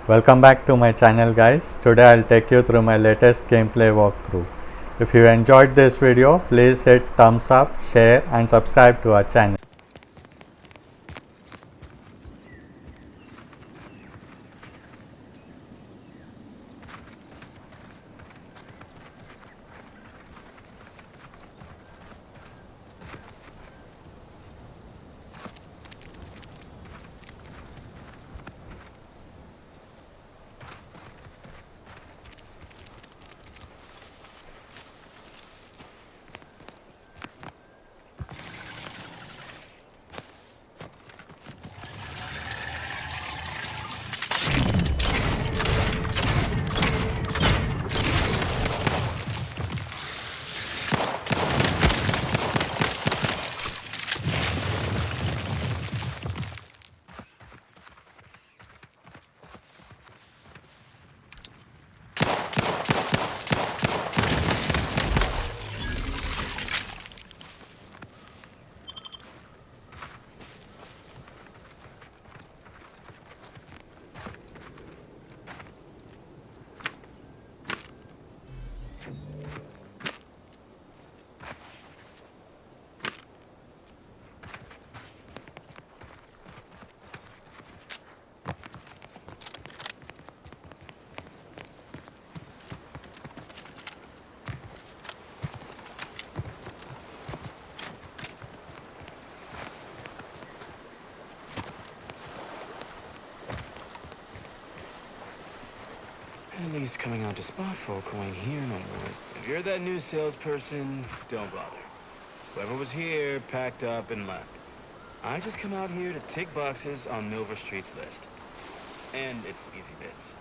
Welcome back to my channel guys. Today I'll take you through my latest gameplay walkthrough. If you enjoyed this video, please hit thumbs up, share and subscribe to our channel. At least coming out to spot folk who ain't here no more. If you're that new salesperson, don't bother. Whoever was here packed up and left. I just come out here to tick boxes on Milverstreet's list. And it's easy bits.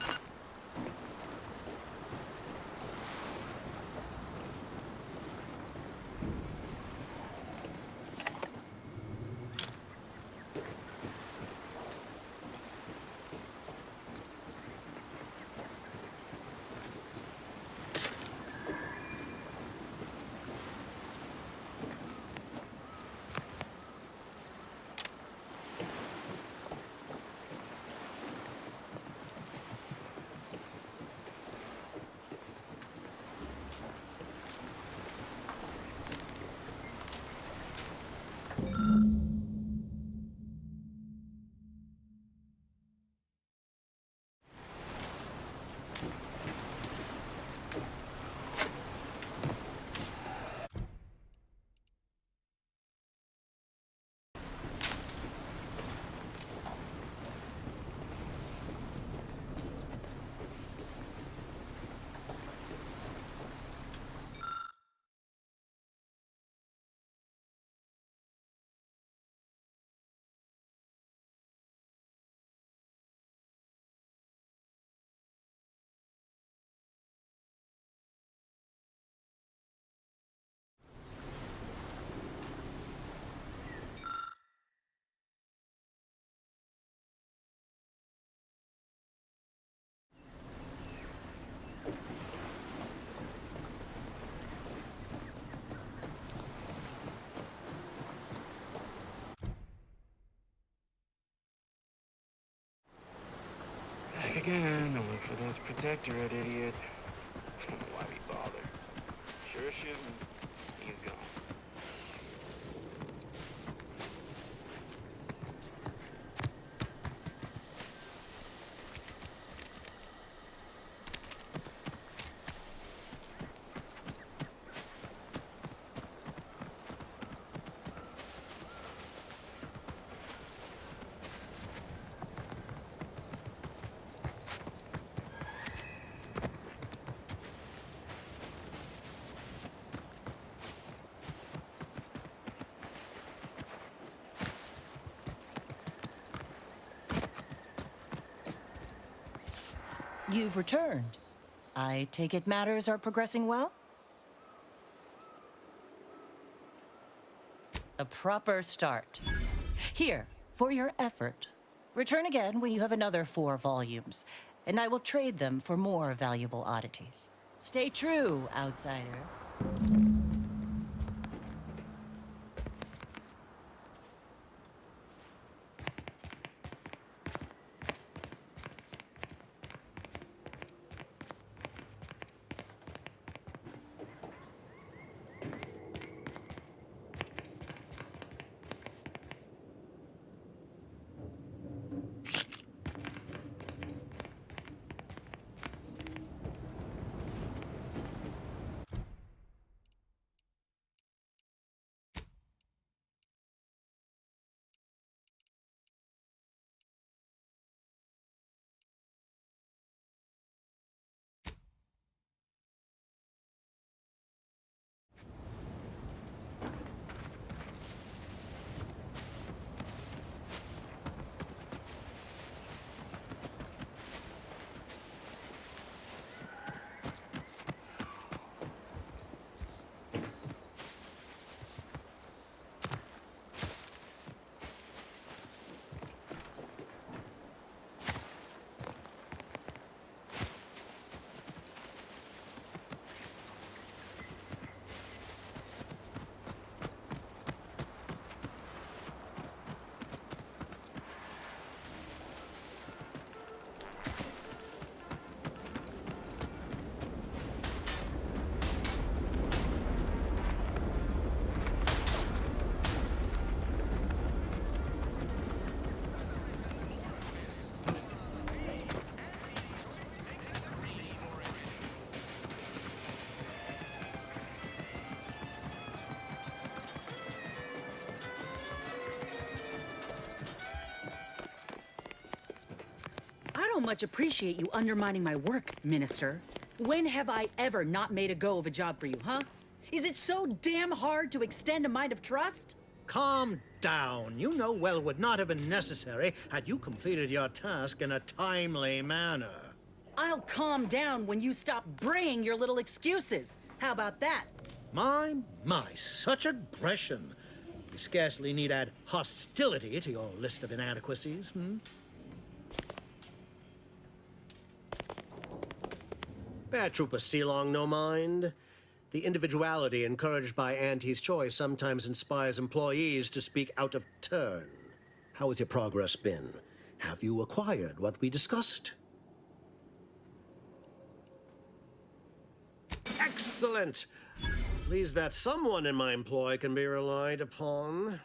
Back again to look for this protectorate idiot. Don't know why we bother. Sure shouldn't. He's gone. You've returned. I take it matters are progressing well? A proper start. Here, for your effort. Return again when you have another 4 volumes, and I will trade them for more valuable oddities. Stay true, outsider. much appreciate you undermining my work, Minister. When have I ever not made a go of a job for you, huh? Is it so damn hard to extend a mind of trust? Calm down. You know well would not have been necessary had you completed your task in a timely manner. I'll calm down when you stop braying your little excuses. How about that? My, such aggression. You scarcely need add hostility to your list of inadequacies, Paratrooper Sealong, no mind. The individuality encouraged by Auntie's choice sometimes inspires employees to speak out of turn. How has your progress been? Have you acquired what we discussed? Excellent! Pleased that someone in my employ can be relied upon.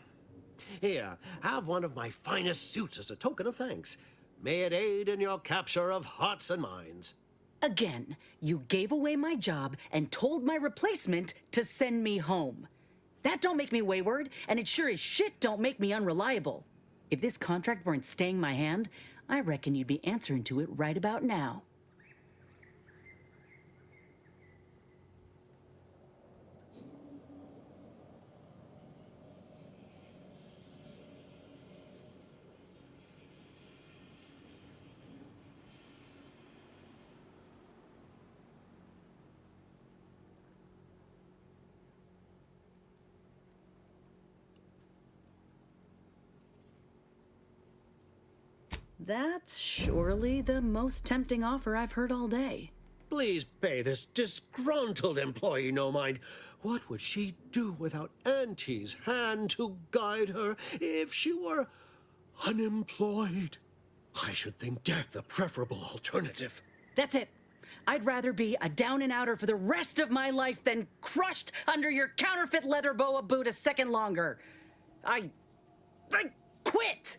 Here, have one of my finest suits as a token of thanks. May it aid in your capture of hearts and minds. Again, you gave away my job and told my replacement to send me home. That don't make me wayward, and it sure as shit don't make me unreliable. If this contract weren't staying my hand, I reckon you'd be answering to it right about now. That's surely the most tempting offer I've heard all day. Please pay this disgruntled employee no mind. What would she do without Auntie's hand to guide her if she were unemployed? I should think death a preferable alternative. That's it. I'd rather be a down and outer for the rest of my life than crushed under your counterfeit leather boa boot a second longer. I quit!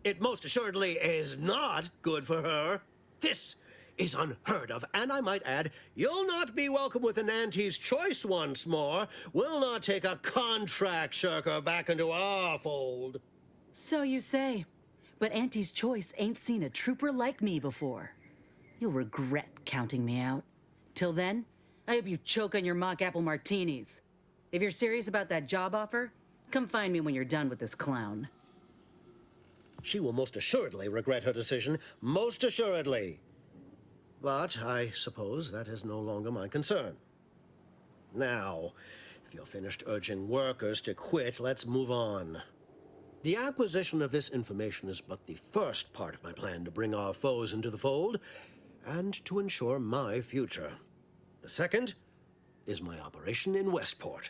It most assuredly is not good for her. This is unheard of, and I might add, you'll not be welcome with an Auntie's choice once more. We'll not take a contract shirker back into our fold. So you say. But Auntie's choice ain't seen a trooper like me before. You'll regret counting me out. Till then, I hope you choke on your mock apple martinis. If you're serious about that job offer, come find me when you're done with this clown. She will most assuredly regret her decision, most assuredly. But I suppose that is no longer my concern. Now, if you're finished urging workers to quit, let's move on. The acquisition of this information is but the first part of my plan to bring our foes into the fold and to ensure my future. The second is my operation in Westport.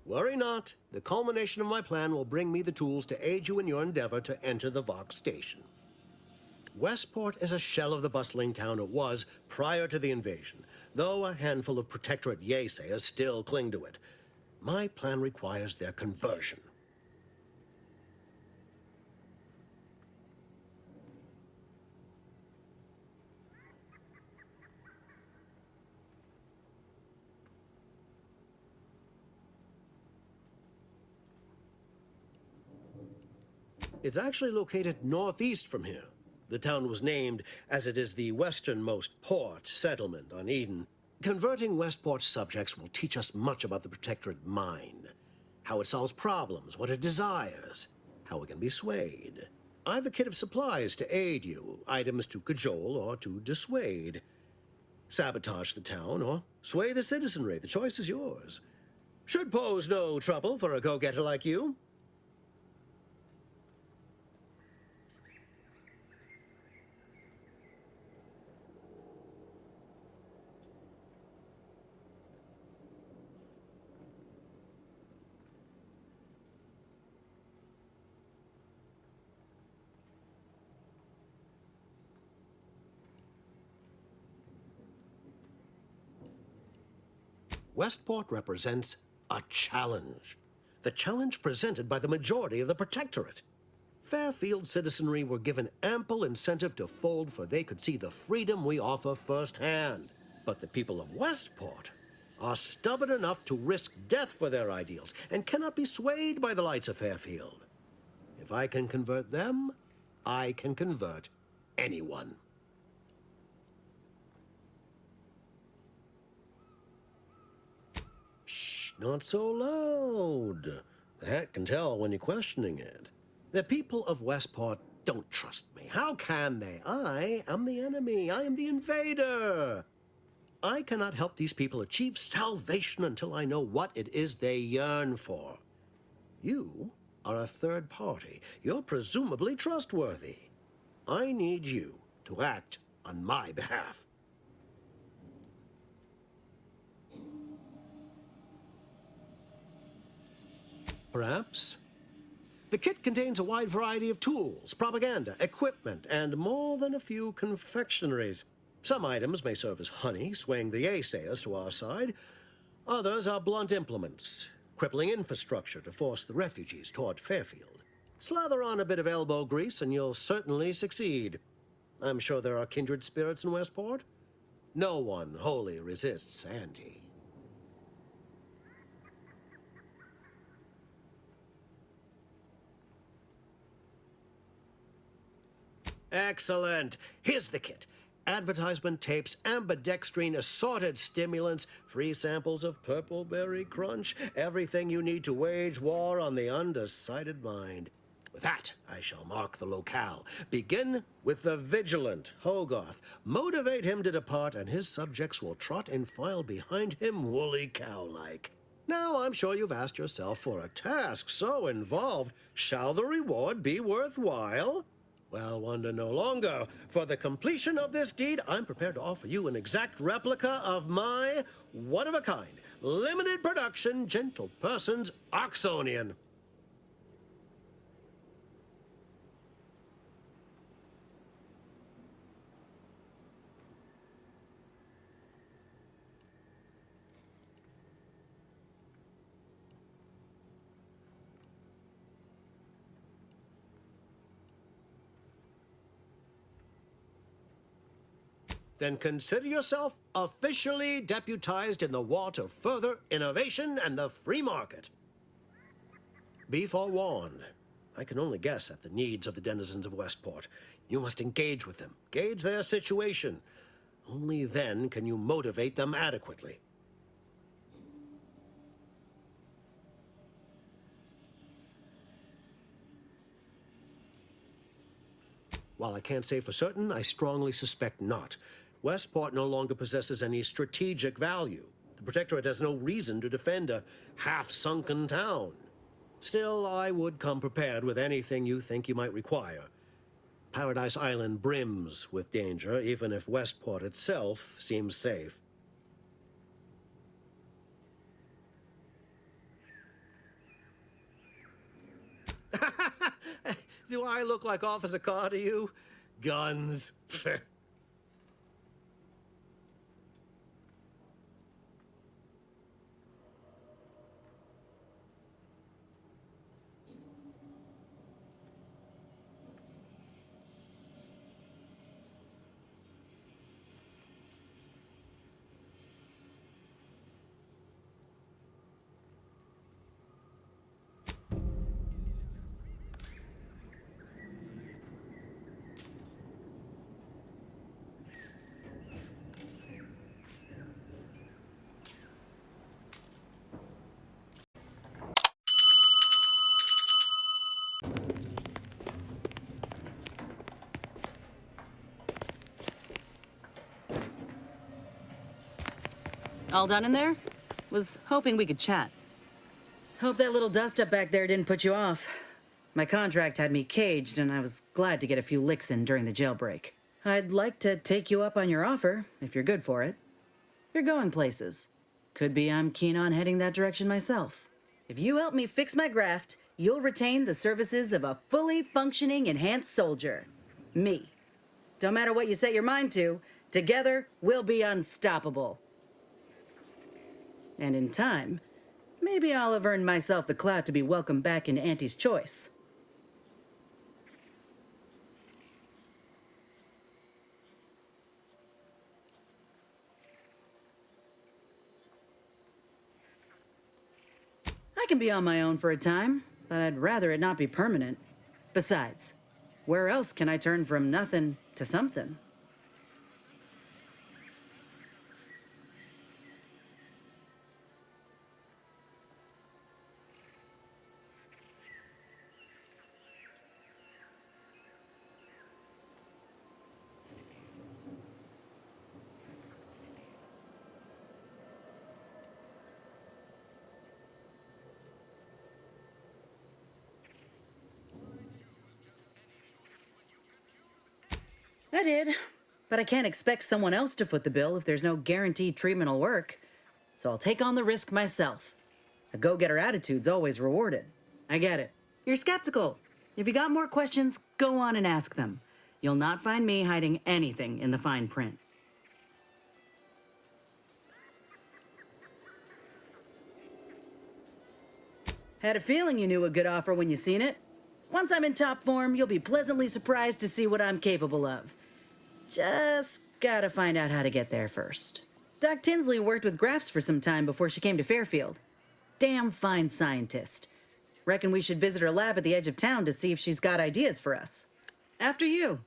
Worry not. The culmination of my plan will bring me the tools to aid you in your endeavor to enter the Vox station. Westport is a shell of the bustling town it was prior to the invasion, though a handful of Protectorate yay-sayers still cling to it. My plan requires their conversion. It's actually located northeast from here. The town was named as it is the westernmost port settlement on Eden. Converting Westport's subjects will teach us much about the Protectorate mind. How it solves problems, what it desires, how it can be swayed. I've a kit of supplies to aid you, items to cajole or to dissuade. Sabotage the town or sway the citizenry, the choice is yours. Should pose no trouble for a go-getter like you. Westport represents a challenge. The challenge presented by the majority of the Protectorate. Fairfield citizenry were given ample incentive to fold, for they could see the freedom we offer firsthand. But the people of Westport are stubborn enough to risk death for their ideals and cannot be swayed by the lights of Fairfield. If I can convert them, I can convert anyone. Shh, not so loud. The hat can tell when you're questioning it. The people of Westport don't trust me. How can they? I am the enemy. I am the invader. I cannot help these people achieve salvation until I know what it is they yearn for. You are a third party. You're presumably trustworthy. I need you to act on my behalf. Perhaps? The kit contains a wide variety of tools, propaganda, equipment, and more than a few confectionaries. Some items may serve as honey, swaying the naysayers to our side. Others are blunt implements, crippling infrastructure to force the refugees toward Fairfield. Slather on a bit of elbow grease and you'll certainly succeed. I'm sure there are kindred spirits in Westport. No one wholly resists Auntie. Excellent. Here's the kit. Advertisement tapes, ambidextrine, assorted stimulants, free samples of Purple Berry Crunch, everything you need to wage war on the undecided mind. With that, I shall mark the locale. Begin with the vigilant Hogarth. Motivate him to depart, and his subjects will trot in file behind him woolly cow-like. Now, I'm sure you've asked yourself, for a task so involved, shall the reward be worthwhile? Well, wonder no longer. For the completion of this deed, I'm prepared to offer you an exact replica of my one-of-a-kind, limited production, gentle person's Oxonian. Then consider yourself officially deputized in the war to further innovation and the free market. Be forewarned. I can only guess at the needs of the denizens of Westport. You must engage with them, gauge their situation. Only then can you motivate them adequately. While I can't say for certain, I strongly suspect not. Westport no longer possesses any strategic value. The Protectorate has no reason to defend a half-sunken town. Still, I would come prepared with anything you think you might require. Paradise Island brims with danger, even if Westport itself seems safe. Do I look like Officer Carr to you? Guns. All done in there? Was hoping we could chat. Hope that little dust-up back there didn't put you off. My contract had me caged, and I was glad to get a few licks in during the jailbreak. I'd like to take you up on your offer, if you're good for it. You're going places. Could be I'm keen on heading that direction myself. If you help me fix my graft, you'll retain the services of a fully functioning enhanced soldier. Me. Don't matter what you set your mind to, together we'll be unstoppable. And in time, maybe I'll have earned myself the clout to be welcomed back into Auntie's Choice. I can be on my own for a time, but I'd rather it not be permanent. Besides, where else can I turn from nothing to something? I did, but I can't expect someone else to foot the bill if there's no guaranteed treatment will work. So I'll take on the risk myself. A go-getter attitude's always rewarded. I get it. You're skeptical. If you got more questions, go on and ask them. You'll not find me hiding anything in the fine print. Had a feeling you knew a good offer when you seen it. Once I'm in top form, you'll be pleasantly surprised to see what I'm capable of. Just gotta find out how to get there first. Doc Tinsley worked with Grafts for some time before she came to Fairfield. Damn fine scientist. Reckon we should visit her lab at the edge of town to see if she's got ideas for us. After you.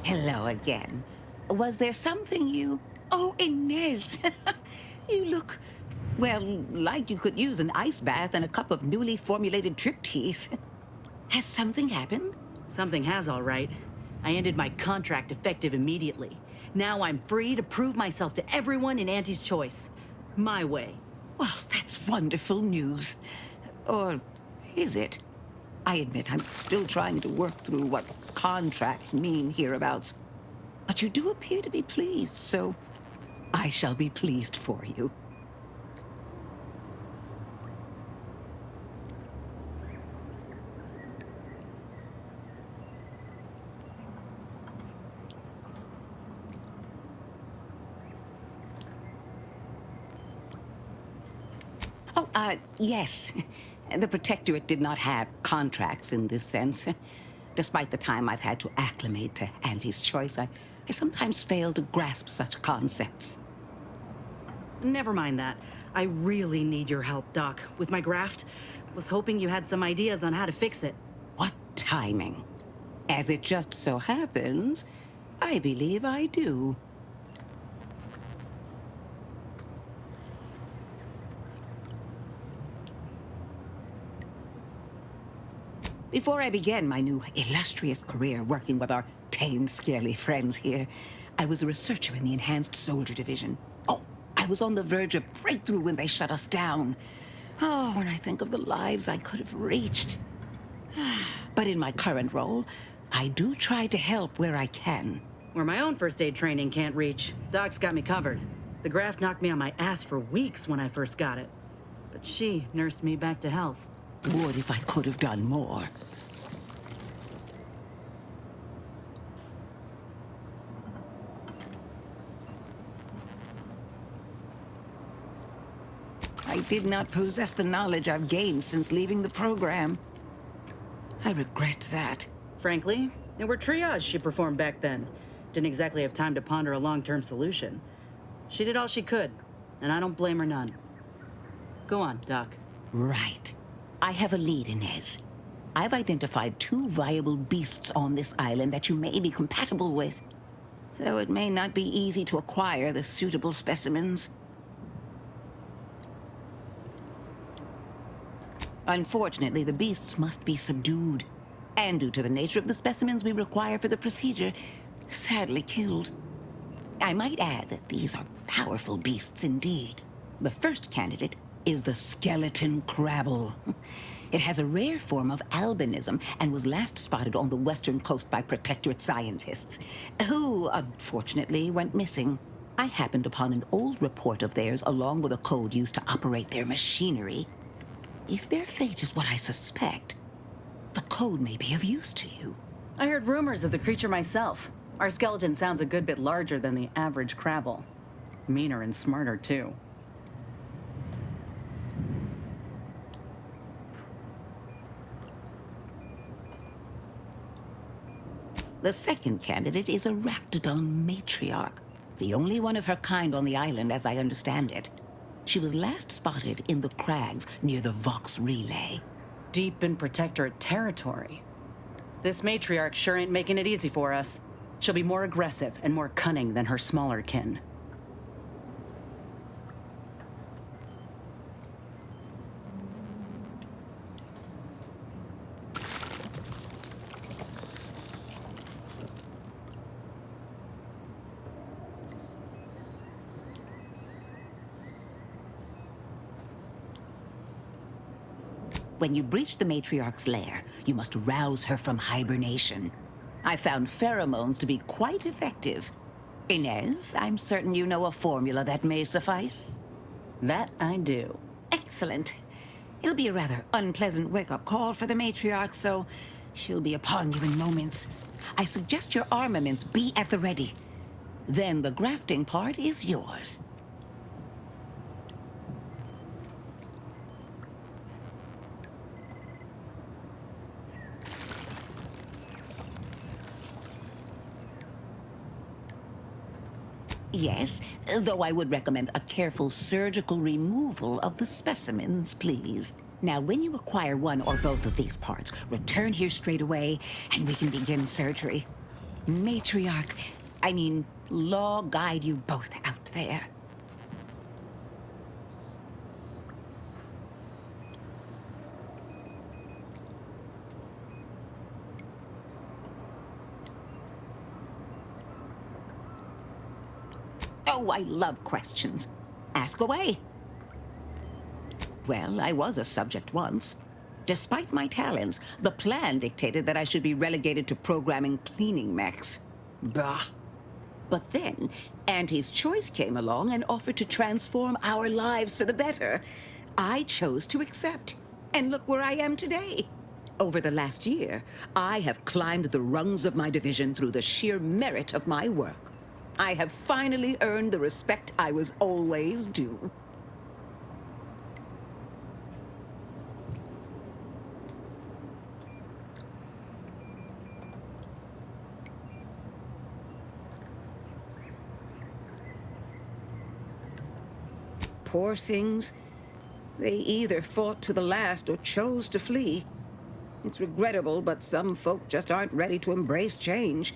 Hello again. Was there something you... Oh, Inez! You look, well, like you could use an ice bath and a cup of newly formulated trip teas. Has something happened? Something has, all right. I ended my contract effective immediately. Now I'm free to prove myself to everyone in Auntie's Choice. My way. Well, that's wonderful news. Or is it? I admit I'm still trying to work through what contracts mean hereabouts. But you do appear to be pleased, so I shall be pleased for you. Oh, yes. The Protectorate did not have contracts in this sense. Despite the time I've had to acclimate to Auntie's Choice, I sometimes fail to grasp such concepts. Never mind that. I really need your help, Doc, with my graft. Was hoping you had some ideas on how to fix it. What timing? As it just so happens, I believe I do. Before I began my new illustrious career working with our tame, scaly friends here, I was a researcher in the Enhanced Soldier Division. Oh, I was on the verge of breakthrough when they shut us down. Oh, when I think of the lives I could have reached. But in my current role, I do try to help where I can. Where my own first aid training can't reach, Doc's got me covered. The Graft knocked me on my ass for weeks when I first got it. But she nursed me back to health. Would if I could have done more. I did not possess the knowledge I've gained since leaving the program. I regret that. Frankly, it were triage she performed back then. Didn't exactly have time to ponder a long-term solution. She did all she could, and I don't blame her none. Go on, Doc. Right. I have a lead, Inez. I've identified 2 viable beasts on this island that you may be compatible with, though it may not be easy to acquire the suitable specimens. Unfortunately, the beasts must be subdued, and due to the nature of the specimens we require for the procedure, sadly killed. I might add that these are powerful beasts indeed. The first candidate is the skeleton Crabble. It has a rare form of albinism and was last spotted on the western coast by Protectorate scientists, who, unfortunately, went missing. I happened upon an old report of theirs along with a code used to operate their machinery. If their fate is what I suspect, the code may be of use to you. I heard rumors of the creature myself. Our skeleton sounds a good bit larger than the average Crabble. Meaner and smarter, too. The second candidate is a Raptidon Matriarch, the only one of her kind on the island as I understand it. She was last spotted in the crags near the Vox Relay. Deep in Protectorate territory. This Matriarch sure ain't making it easy for us. She'll be more aggressive and more cunning than her smaller kin. When you breach the Matriarch's lair, you must rouse her from hibernation. I found pheromones to be quite effective. Inez, I'm certain you know a formula that may suffice. That I do. Excellent. It'll be a rather unpleasant wake-up call for the Matriarch, so she'll be upon you in moments. I suggest your armaments be at the ready. Then the grafting part is yours. Yes, though I would recommend a careful surgical removal of the specimens, please. Now, when you acquire one or both of these parts, return here straight away, and we can begin surgery. Law guide you both out there. Oh, I love questions. Ask away. Well, I was a subject once. Despite my talents, the plan dictated that I should be relegated to programming cleaning mechs. Bah. But then, Auntie's Choice came along and offered to transform our lives for the better. I chose to accept. And look where I am today. Over the last year, I have climbed the rungs of my division through the sheer merit of my work. I have finally earned the respect I was always due. Poor things. They either fought to the last or chose to flee. It's regrettable, but some folk just aren't ready to embrace change.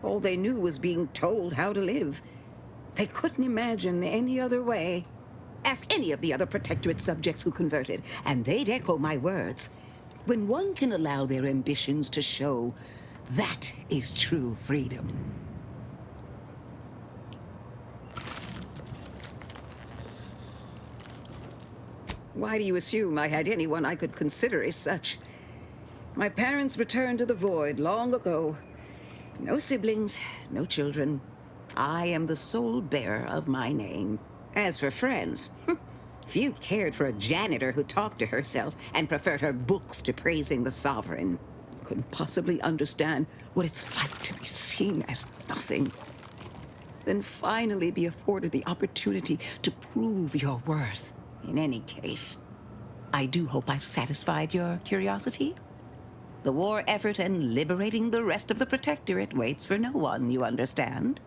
All they knew was being told how to live. They couldn't imagine any other way. Ask any of the other Protectorate subjects who converted, and they'd echo my words. When one can allow their ambitions to show, that is true freedom. Why do you assume I had anyone I could consider as such? My parents returned to the void long ago. No siblings, no children. I am the sole bearer of my name. As for friends, few cared for a janitor who talked to herself and preferred her books to praising the sovereign. Couldn't possibly understand what it's like to be seen as nothing. Then finally be afforded the opportunity to prove your worth. In any case, I do hope I've satisfied your curiosity. The war effort and liberating the rest of the Protectorate waits for no one, you understand?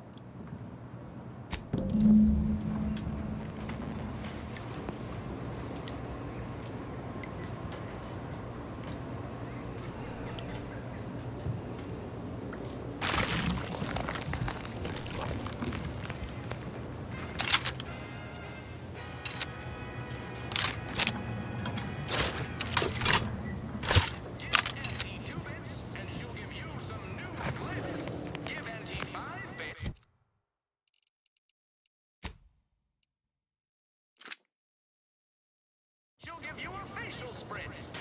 She'll give you a facial spritz.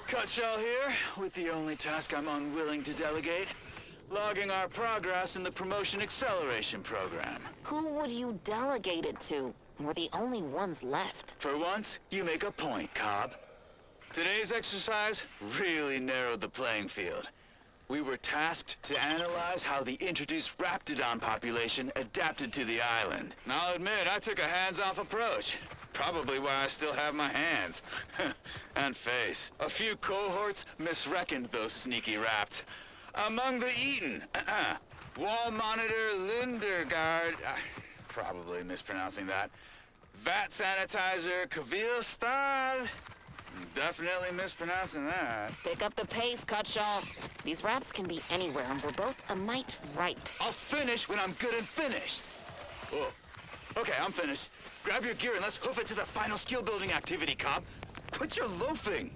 Cutshell here, with the only task I'm unwilling to delegate. Logging our progress in the Promotion Acceleration Program. Who would you delegate it to? We're the only ones left. For once, you make a point, Cobb. Today's exercise really narrowed the playing field. We were tasked to analyze how the introduced Raptidon population adapted to the island. I'll admit, I took a hands-off approach. Probably why I still have my hands. And face. A few cohorts misreckoned those sneaky raps. Among the Eaton, Wall Monitor Lindergaard, probably mispronouncing that. Vat Sanitizer Kavil Stad, definitely mispronouncing that. Pick up the pace, Cutshaw. These raps can be anywhere, and we're both a mite ripe. I'll finish when I'm good and finished. Oh, okay, I'm finished. Grab your gear and let's hoof it to the final skill-building activity, Cobb. Quit your loafing.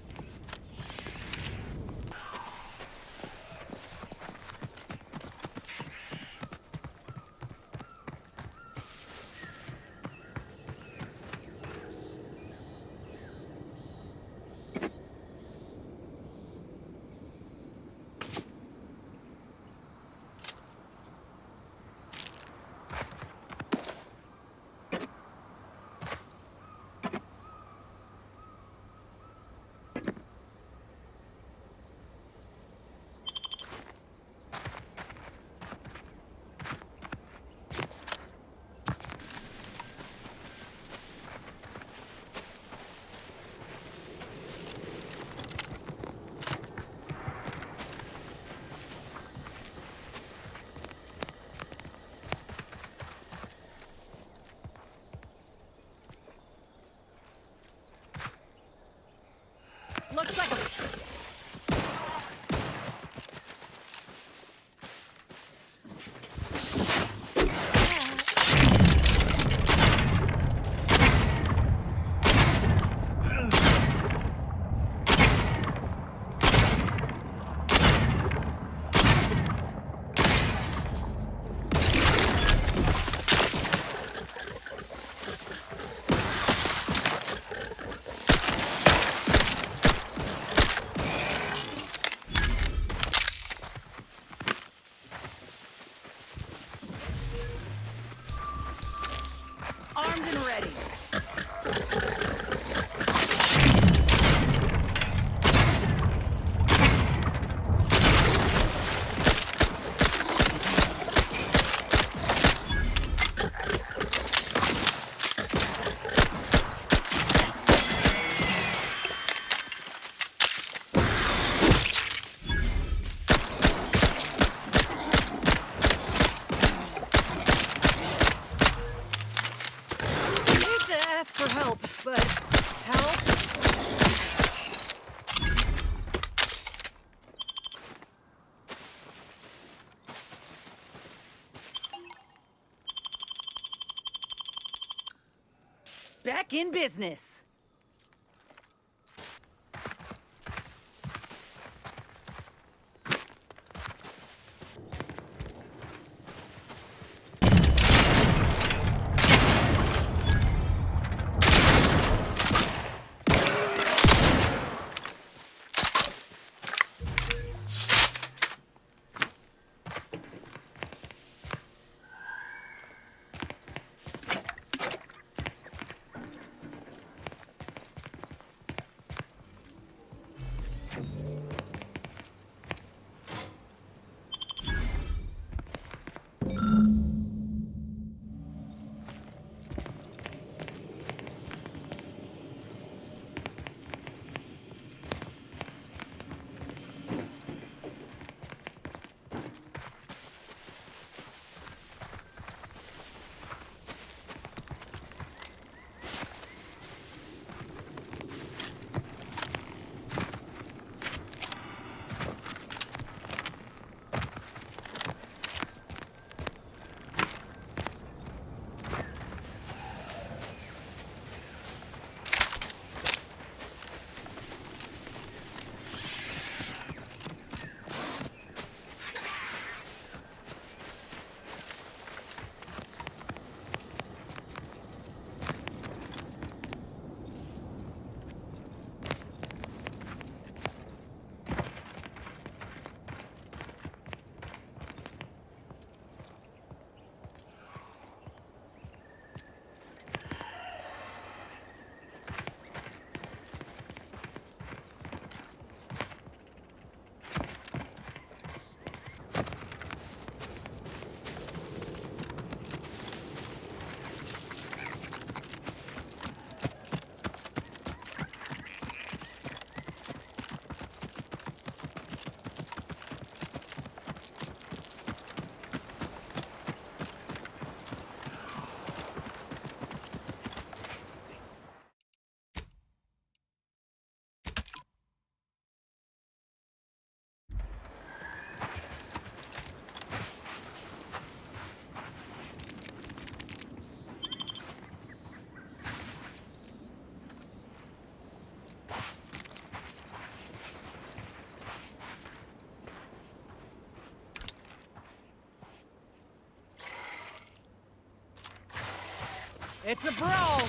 primed and ready. Ask for help, but help? Back in business. It's a brawl!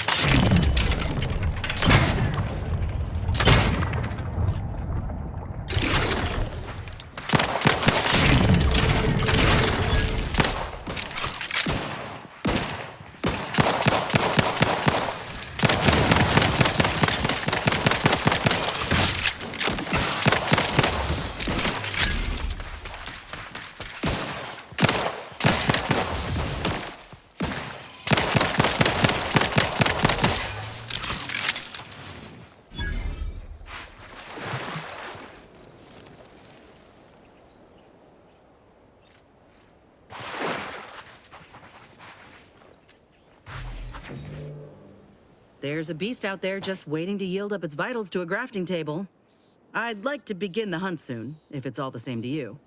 There's a beast out there just waiting to yield up its vitals to a grafting table. I'd like to begin the hunt soon, if it's all the same to you.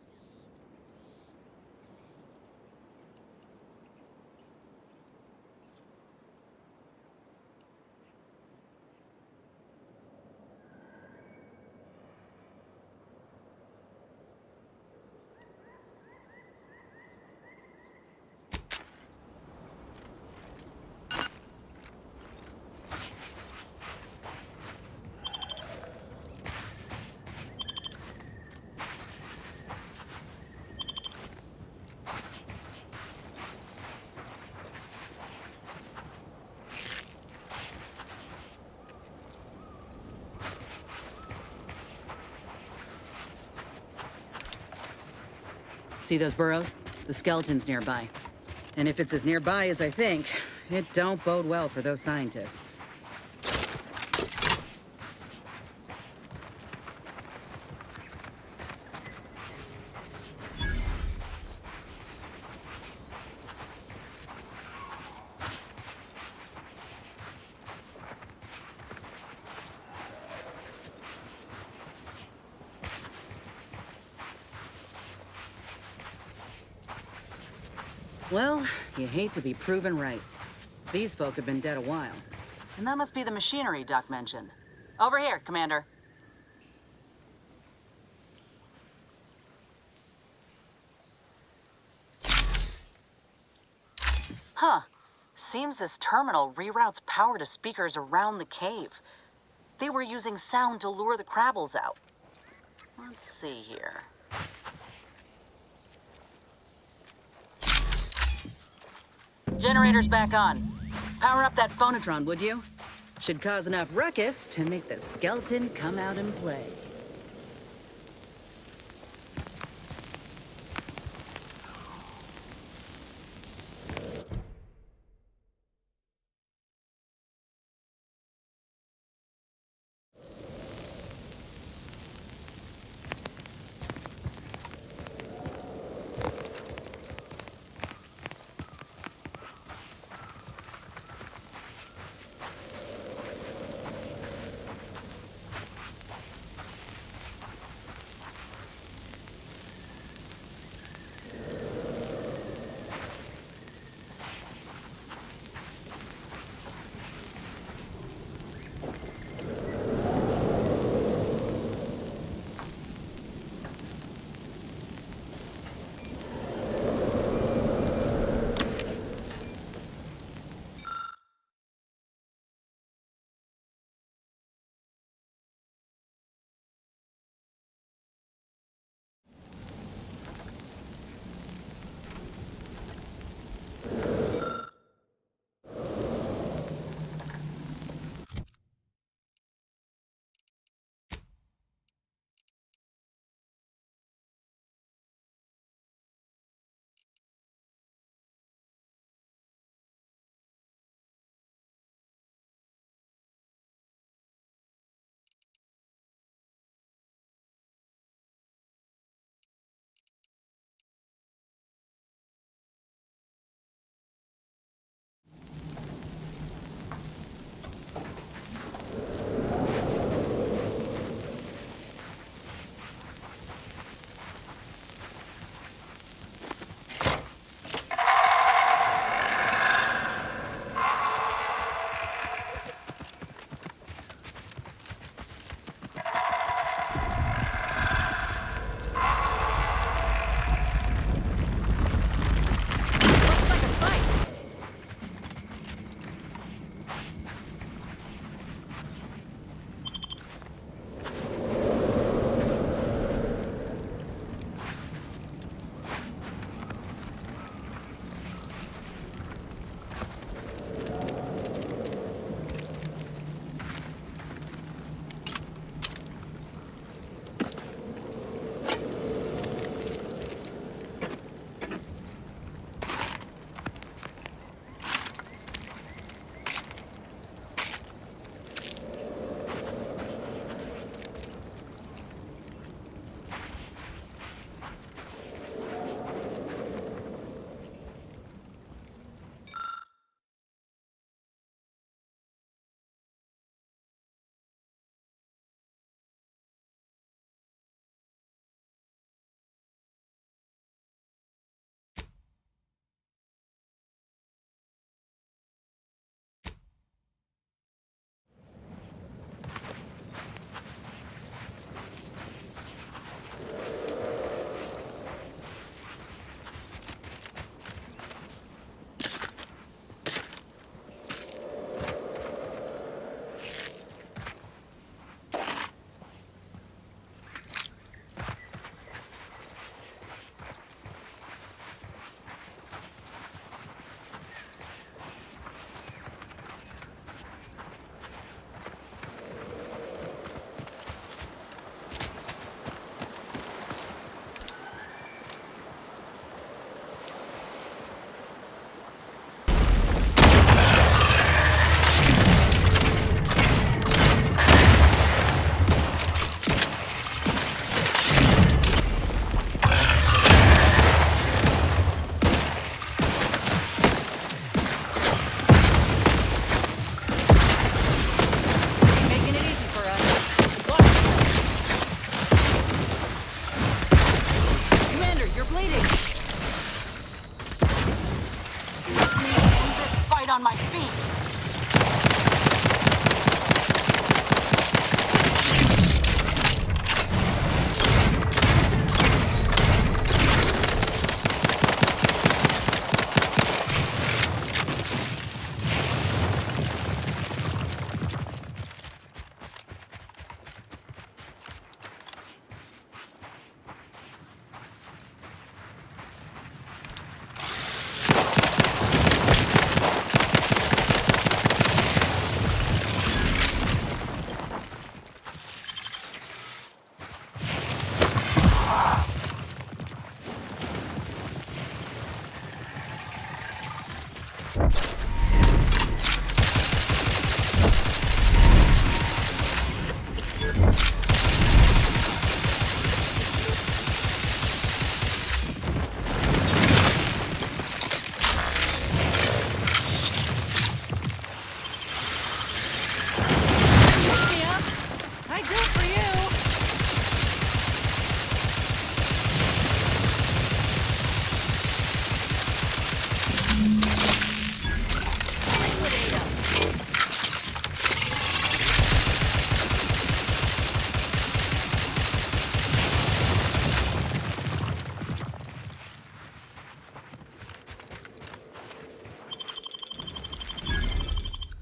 See those burrows? The skeleton's nearby. And if it's as nearby as I think, it don't bode well for those scientists. Well, you hate to be proven right. These folk have been dead a while. And that must be the machinery Doc mentioned. Over here, Commander. Huh. Seems this terminal reroutes power to speakers around the cave. They were using sound to lure the Crabbles out. Let's see here. Generator's back on. Power up that phonotron, would you? Should cause enough ruckus to make the skeleton come out and play.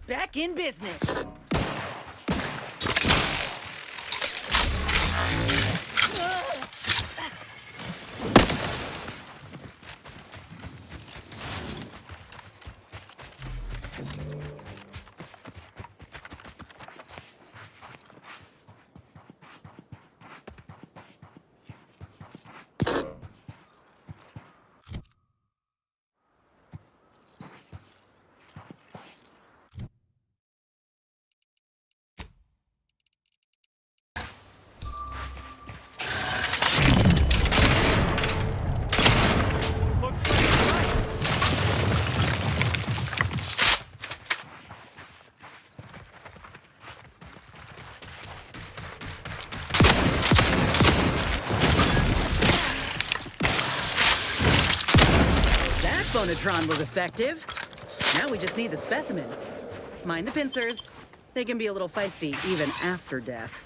Back in business. Phonotron was effective. Now we just need the specimen. Mind the pincers. They can be a little feisty even after death.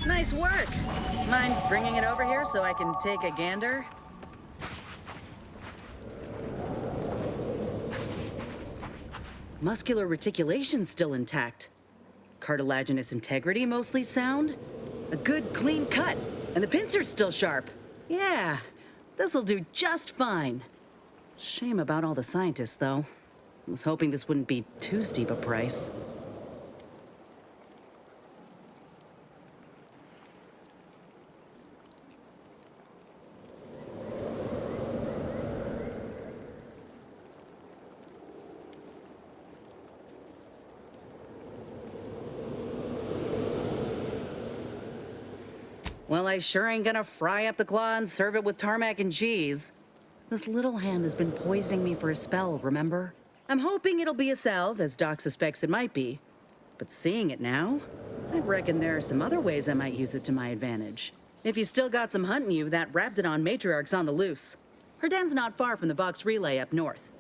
Nice work. Mind bringing it over here so I can take a gander? Muscular reticulation's still intact. Cartilaginous integrity mostly sound. A good clean cut. And the pincer's still sharp. Yeah, this'll do just fine. Shame about all the scientists, though. I was hoping this wouldn't be too steep a price. Well, I sure ain't gonna fry up the claw and serve it with tarmac and cheese. This little hand has been poisoning me for a spell, remember? I'm hoping it'll be a salve, as Doc suspects it might be. But seeing it now, I reckon there are some other ways I might use it to my advantage. If you still got some hunting you, that Raptidon Matriarch's on the loose. Her den's not far from the Vox Relay up north.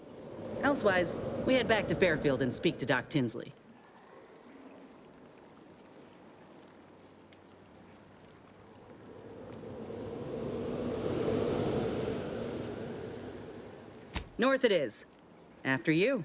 Elsewise, we head back to Fairfield and speak to Doc Tinsley. North it is. After you.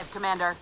Affirmative, Commander.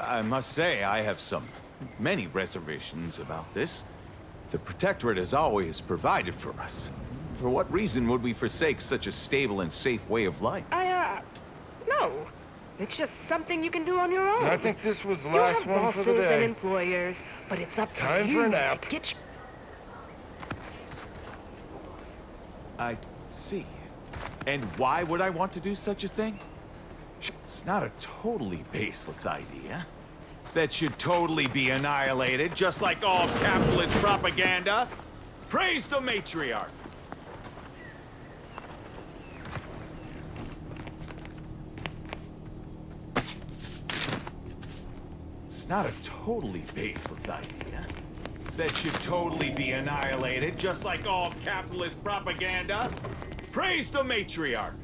I must say, I have many reservations about this. The Protectorate has always provided for us. For what reason would we forsake such a stable and safe way of life? No. It's just something you can do on your own. I think this was the last one for the You have bosses and day. employers, but it's up to Time you for a nap. to get I see. And why would I want to do such a thing? It's not a totally baseless idea. That should totally be annihilated, just like all capitalist propaganda. Praise the Matriarch! It's not a totally baseless idea. That should totally be annihilated, just like all capitalist propaganda. Praise the Matriarch!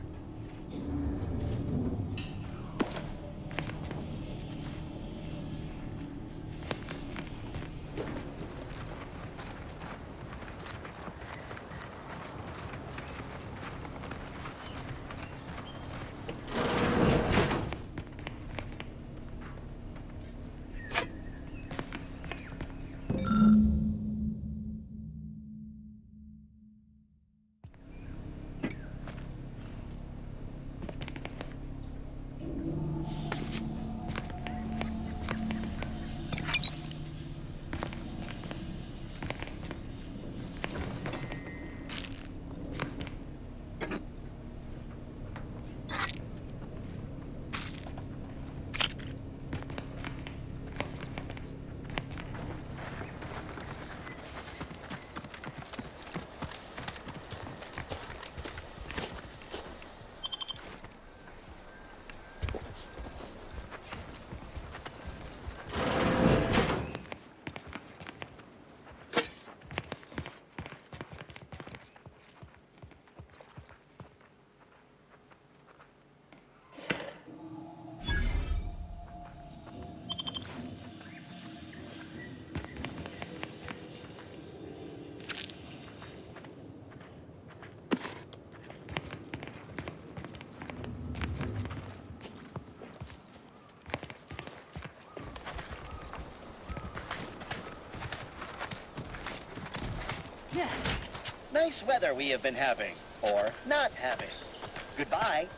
Nice weather we have been having, or not having. Goodbye.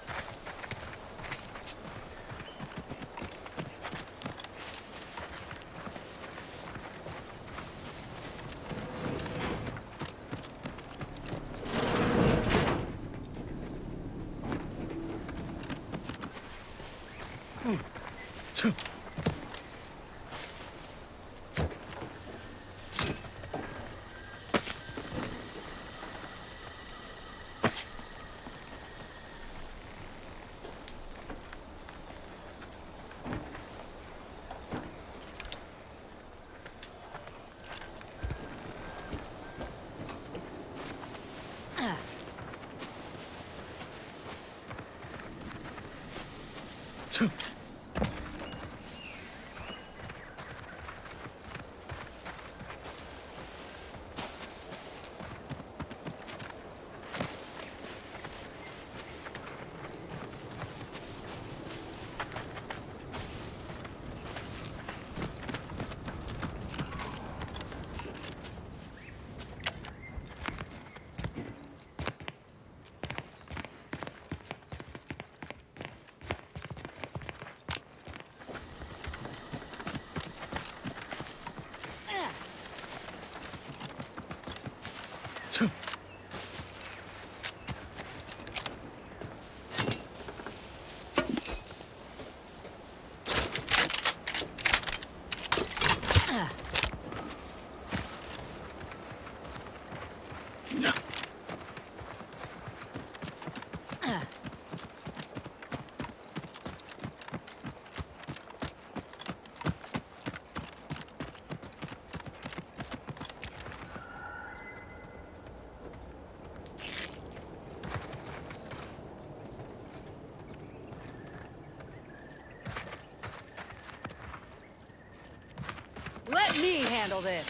me handle this.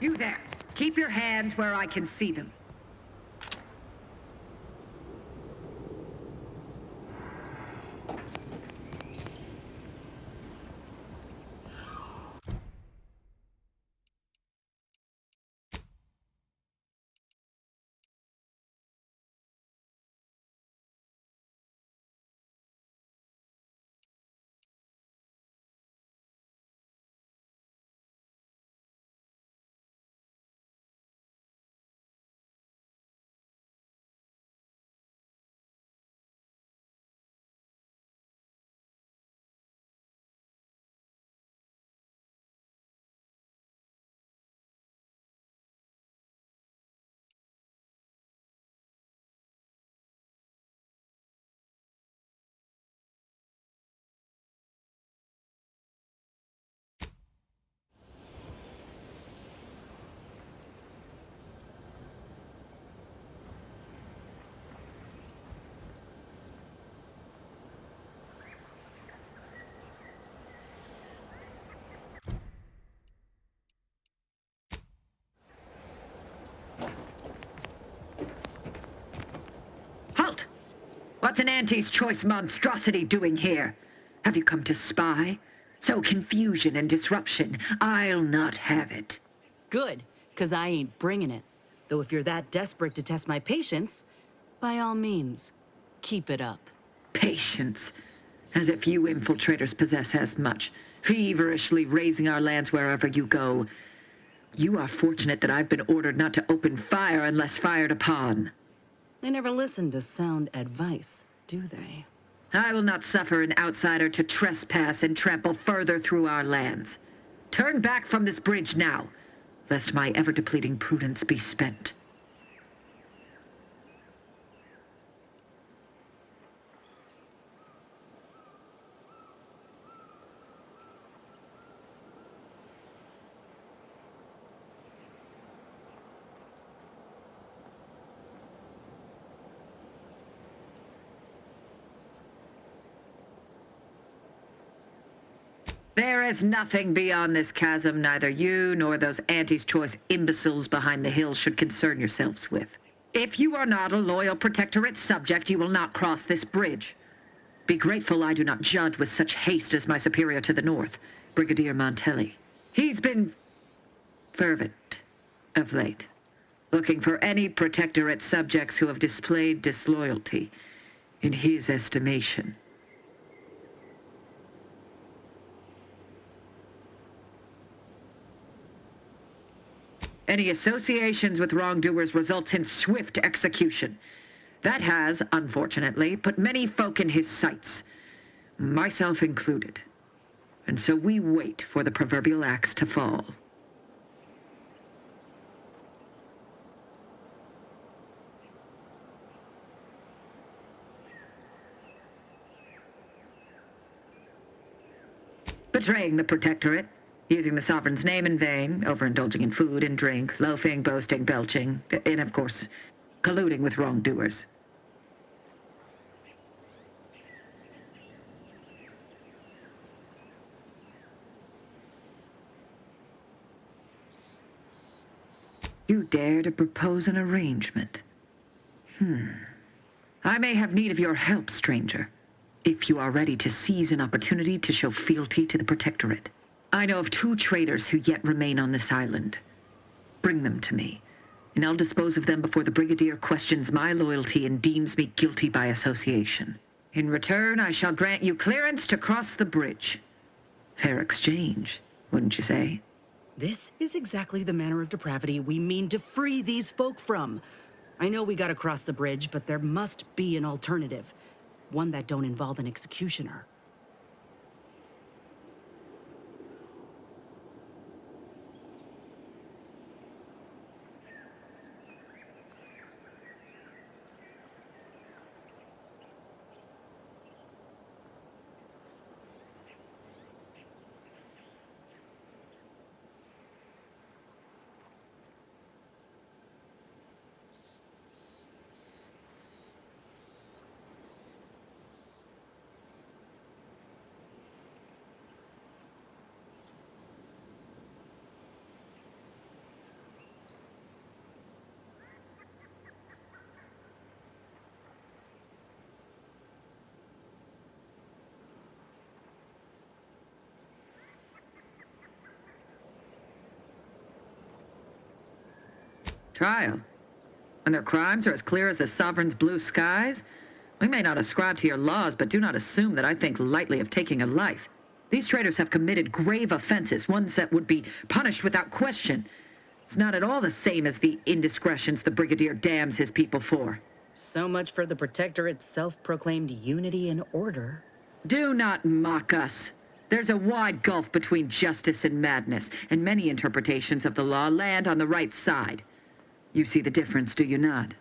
You there. Keep your hands where I can see them. Halt! What's an Auntie's choice monstrosity doing here? Have you come to spy? So confusion and disruption, I'll not have it. Good, because I ain't bringing it. Though if you're that desperate to test my patience, by all means, keep it up. Patience. As if you infiltrators possess as much, feverishly raising our lands wherever you go. You are fortunate that I've been ordered not to open fire unless fired upon. They never listen to sound advice, do they? I will not suffer an outsider to trespass and trample further through our lands. Turn back from this bridge now, lest my ever-depleting prudence be spent. There is nothing beyond this chasm neither you nor those Auntie's choice imbeciles behind the hill should concern yourselves with. If you are not a loyal Protectorate subject, you will not cross this bridge. Be grateful I do not judge with such haste as my superior to the north, Brigadier Montelli. He's been fervent of late, looking for any Protectorate subjects who have displayed disloyalty in his estimation. Any associations with wrongdoers results in swift execution. That has, unfortunately, put many folk in his sights, myself included. And so we wait for the proverbial axe to fall. Betraying the Protectorate, using the Sovereign's name in vain, overindulging in food and drink, loafing, boasting, belching, and of course, colluding with wrongdoers. You dare to propose an arrangement? I may have need of your help, stranger, if you are ready to seize an opportunity to show fealty to the Protectorate. I know of 2 traitors who yet remain on this island. Bring them to me, and I'll dispose of them before the Brigadier questions my loyalty and deems me guilty by association. In return, I shall grant you clearance to cross the bridge. Fair exchange, wouldn't you say? This is exactly the manner of depravity we mean to free these folk from. I know we gotta cross the bridge, but there must be an alternative. One that don't involve an executioner. Trial? When their crimes are as clear as the Sovereign's blue skies? We may not ascribe to your laws, but do not assume that I think lightly of taking a life. These traitors have committed grave offenses, ones that would be punished without question. It's not at all the same as the indiscretions the Brigadier damns his people for. So much for the Protectorate's self-proclaimed unity and order. Do not mock us. There's a wide gulf between justice and madness, and many interpretations of the law land on the right side. You see the difference, do you not?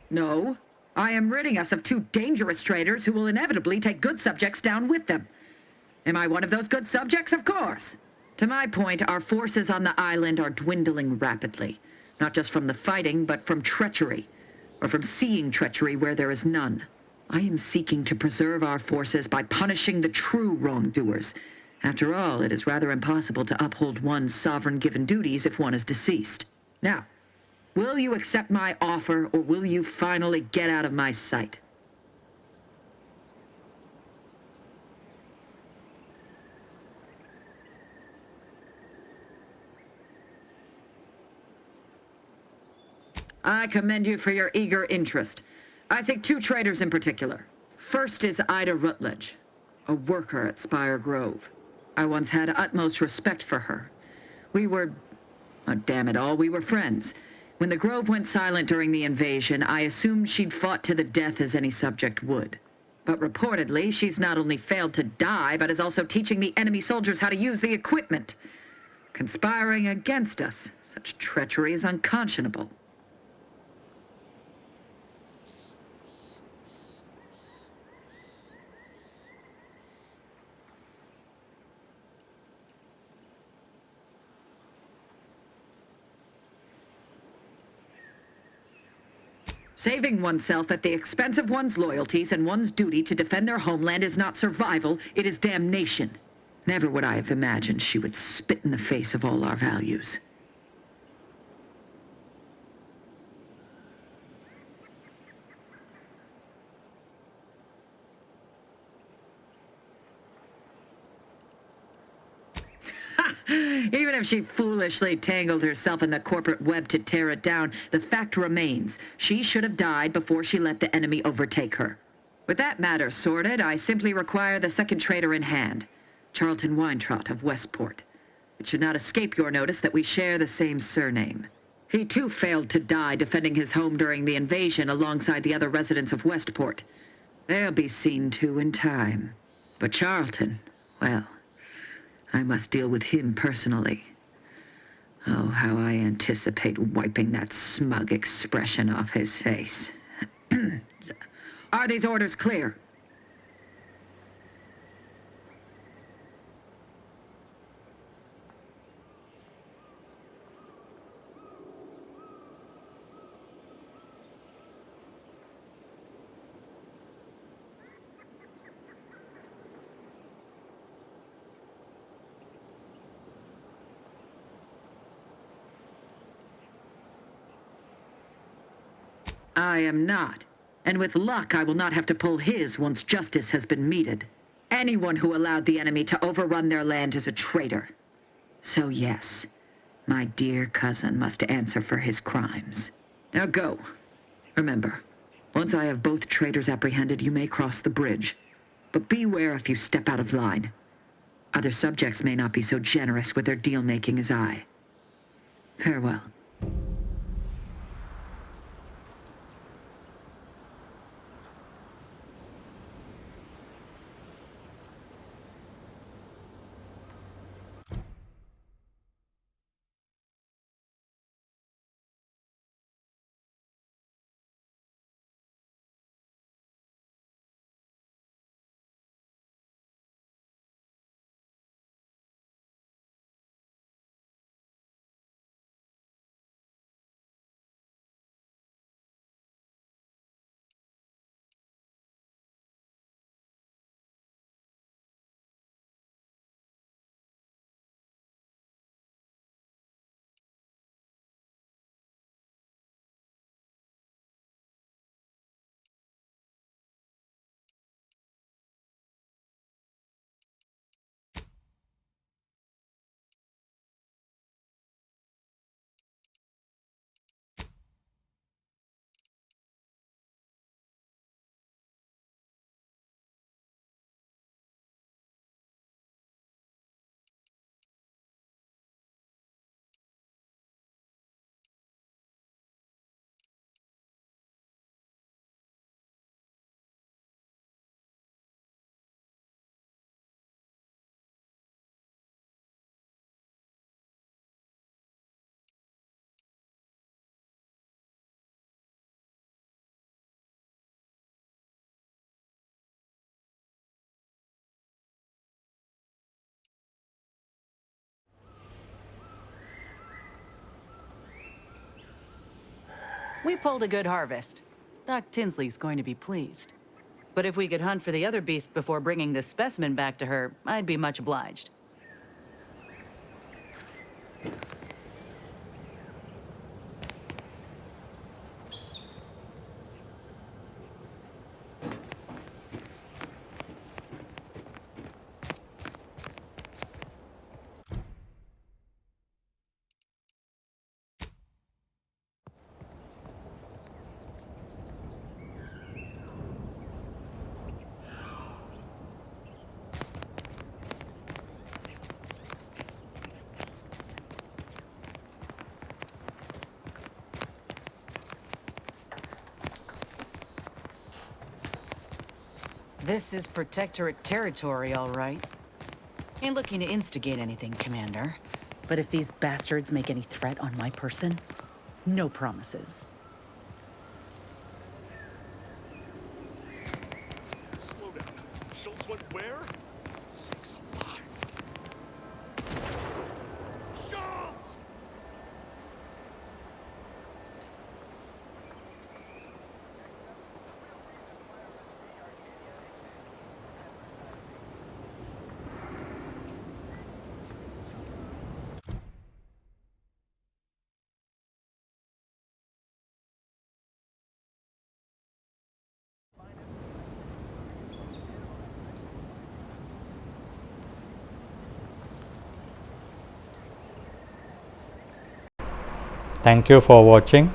No, I am ridding us of two dangerous traitors who will inevitably take good subjects down with them. Am I one of those good subjects? Of course. To my point, our forces on the island are dwindling rapidly. Not just from the fighting, but from treachery. Or from seeing treachery where there is none. I am seeking to preserve our forces by punishing the true wrongdoers. After all, it is rather impossible to uphold one's sovereign-given duties if one is deceased. Now, will you accept my offer, or will you finally get out of my sight? I commend you for your eager interest. I seek two traitors in particular. First is Ida Rutledge, a worker at Spire Grove. I once had utmost respect for her. We were... oh, damn it all, we were friends. When the Grove went silent during the invasion, I assumed she'd fought to the death as any subject would. But reportedly, she's not only failed to die, but is also teaching the enemy soldiers how to use the equipment. Conspiring against us. Such treachery is unconscionable. Saving oneself at the expense of one's loyalties and one's duty to defend their homeland is not survival, it is damnation. Never would I have imagined she would spit in the face of all our values. Even if she foolishly tangled herself in the corporate web to tear it down, the fact remains, she should have died before she let the enemy overtake her. With that matter sorted, I simply require the second traitor in hand, Charlton Weintraut of Westport. It should not escape your notice that we share the same surname. He too failed to die defending his home during the invasion alongside the other residents of Westport. They'll be seen to in time. But Charlton, well, I must deal with him personally. Oh, how I anticipate wiping that smug expression off his face. Are these orders clear? I am not. And with luck, I will not have to pull his once justice has been meted. Anyone who allowed the enemy to overrun their land is a traitor. So yes, my dear cousin must answer for his crimes. Now go. Remember, once I have both traitors apprehended, you may cross the bridge. But beware if you step out of line. Other subjects may not be so generous with their deal-making as I. Farewell. We pulled a good harvest. Doc Tinsley's going to be pleased. But if we could hunt for the other beast before bringing this specimen back to her, I'd be much obliged. This is Protectorate territory, all right. Ain't looking to instigate anything, Commander. But if these bastards make any threat on my person, no promises. Slow down. Schultz went where? Sakes alive. Schultz! Thank you for watching.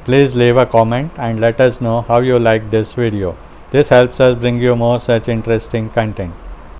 Please leave a comment and let us know how you like this video. This helps us bring you more such interesting content.